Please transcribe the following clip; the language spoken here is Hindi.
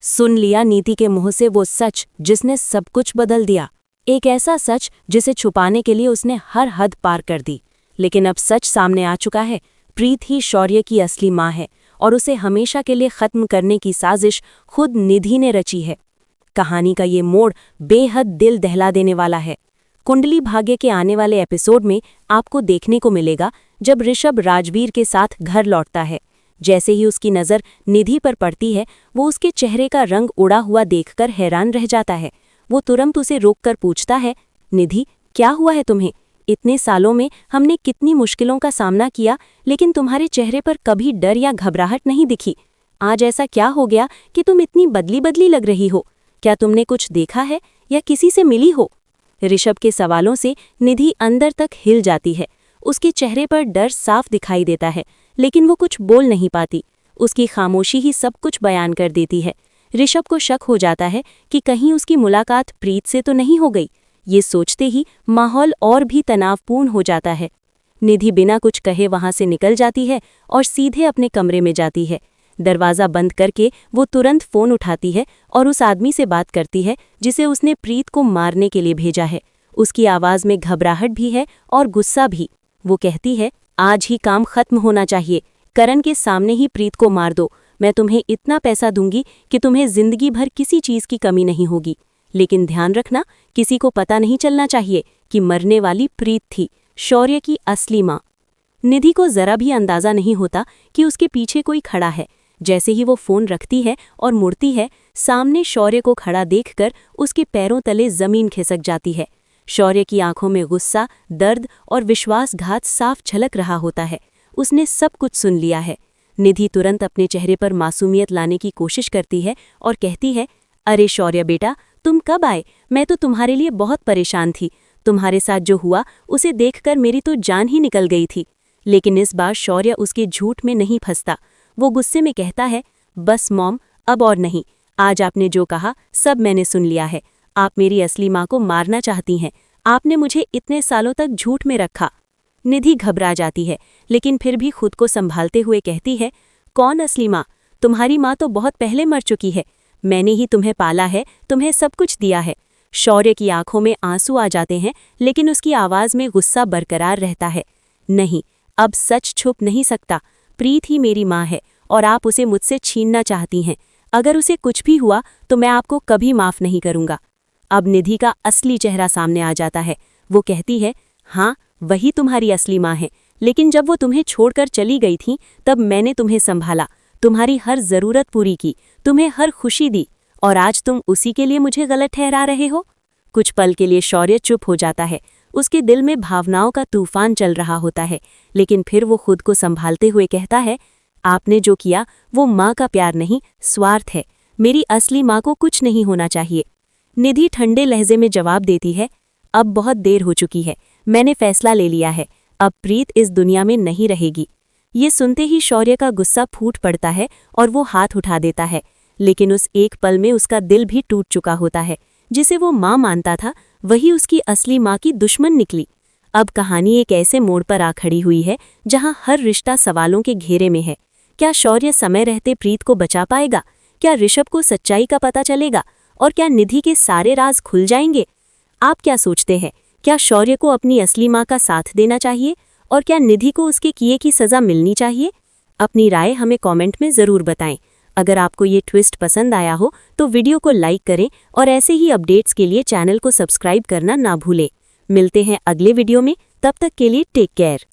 सुन लिया नीति के मुंह से वो सच जिसने सब कुछ बदल दिया। एक ऐसा सच जिसे छुपाने के लिए उसने हर हद पार कर दी। लेकिन अब सच सामने आ चुका है। प्रीत ही शौर्य की असली माँ है और उसे हमेशा के लिए खत्म करने की साजिश खुद निधि ने रची है। कहानी का ये मोड़ बेहद दिल दहला देने वाला है। कुंडली भाग्य के आने वाले एपिसोड में आपको देखने को मिलेगा जब ऋषभ राजवीर के साथ घर लौटता है। जैसे ही उसकी नज़र निधि पर पड़ती है, वो उसके चेहरे का रंग उड़ा हुआ देखकर हैरान रह जाता है। वो तुरंत उसे रोककर पूछता है, निधि क्या हुआ है तुम्हें? इतने सालों में हमने कितनी मुश्किलों का सामना किया, लेकिन तुम्हारे चेहरे पर कभी डर या घबराहट नहीं दिखी। आज ऐसा क्या हो गया कि तुम इतनी बदली बदली लग रही हो? क्या तुमने कुछ देखा है या किसी से मिली हो? ऋषभ के सवालों से निधि अंदर तक हिल जाती है। उसके चेहरे पर डर साफ दिखाई देता है, लेकिन वो कुछ बोल नहीं पाती। उसकी खामोशी ही सब कुछ बयान कर देती है। ऋषभ को शक हो जाता है कि कहीं उसकी मुलाकात प्रीत से तो नहीं हो गई। ये सोचते ही माहौल और भी तनावपूर्ण हो जाता है। निधि बिना कुछ कहे वहां से निकल जाती है और सीधे अपने कमरे में जाती है। दरवाज़ा बंद करके वो तुरंत फ़ोन उठाती है और उस आदमी से बात करती है जिसे उसने प्रीत को मारने के लिए भेजा है। उसकी आवाज़ में घबराहट भी है और गुस्सा भी। वो कहती है, आज ही काम खत्म होना चाहिए। करण के सामने ही प्रीत को मार दो। मैं तुम्हें इतना पैसा दूंगी कि तुम्हें जिंदगी भर किसी चीज़ की कमी नहीं होगी। लेकिन ध्यान रखना, किसी को पता नहीं चलना चाहिए कि मरने वाली प्रीत थी, शौर्य की असली माँ। निधि को जरा भी अंदाज़ा नहीं होता कि उसके पीछे कोई खड़ा है। जैसे ही वो फ़ोन रखती है और मुड़ती है, सामने शौर्य को खड़ा देखकर उसके पैरों तले ज़मीन खिसक जाती है। शौर्य की आंखों में गुस्सा, दर्द और विश्वासघात साफ झलक रहा होता है। उसने सब कुछ सुन लिया है। निधि तुरंत अपने चेहरे पर मासूमियत लाने की कोशिश करती है और कहती है, अरे शौर्य बेटा, तुम कब आए? मैं तो तुम्हारे लिए बहुत परेशान थी। तुम्हारे साथ जो हुआ उसे देखकर मेरी तो जान ही निकल गई थी। लेकिन इस बार शौर्य उसके झूठ में नहीं फंसता। वो गुस्से में कहता है, बस मॉम, अब और नहीं। आज आपने जो कहा सब मैंने सुन लिया है। आप मेरी असली माँ को मारना चाहती हैं। आपने मुझे इतने सालों तक झूठ में रखा। निधि घबरा जाती है, लेकिन फिर भी खुद को संभालते हुए कहती है, कौन असली माँ? तुम्हारी माँ तो बहुत पहले मर चुकी है। मैंने ही तुम्हें पाला है, तुम्हें सब कुछ दिया है। शौर्य की आंखों में आंसू आ जाते हैं, लेकिन उसकी आवाज़ में गुस्सा बरकरार रहता है। नहीं, अब सच छुप नहीं सकता। प्रीत ही मेरी माँ है और आप उसे मुझसे छीनना चाहती हैं। अगर उसे कुछ भी हुआ तो मैं आपको कभी माफ़ नहीं करूँगा। अब निधि का असली चेहरा सामने आ जाता है। वो कहती है, हाँ, वही तुम्हारी असली माँ है, लेकिन जब वो तुम्हें छोड़कर चली गई थी तब मैंने तुम्हें संभाला, तुम्हारी हर ज़रूरत पूरी की, तुम्हें हर खुशी दी, और आज तुम उसी के लिए मुझे गलत ठहरा रहे हो। कुछ पल के लिए शौर्य चुप हो जाता है। उसके दिल में भावनाओं का तूफान चल रहा होता है, लेकिन फिर वो खुद को संभालते हुए कहता है, आपने जो किया वो माँ का प्यार नहीं, स्वार्थ है। मेरी असली माँ को कुछ नहीं होना चाहिए। निधि ठंडे लहजे में जवाब देती है, अब बहुत देर हो चुकी है। मैंने फैसला ले लिया है। अब प्रीत इस दुनिया में नहीं रहेगी। ये सुनते ही शौर्य का गुस्सा फूट पड़ता है और वो हाथ उठा देता है। लेकिन उस एक पल में उसका दिल भी टूट चुका होता है। जिसे वो माँ मानता था, वही उसकी असली माँ की दुश्मन निकली। अब कहानी एक ऐसे मोड़ पर आ खड़ी हुई है जहाँ हर रिश्ता सवालों के घेरे में है। क्या शौर्य समय रहते प्रीत को बचा पाएगा? क्या ऋषभ को सच्चाई का पता चलेगा? और क्या निधि के सारे राज खुल जाएंगे? आप क्या सोचते हैं? क्या शौर्य को अपनी असली माँ का साथ देना चाहिए? और क्या निधि को उसके किए की सज़ा मिलनी चाहिए? अपनी राय हमें कमेंट में ज़रूर बताएं। अगर आपको ये ट्विस्ट पसंद आया हो तो वीडियो को लाइक करें और ऐसे ही अपडेट्स के लिए चैनल को सब्सक्राइब करना ना भूलें। मिलते हैं अगले वीडियो में, तब तक के लिए टेक केयर।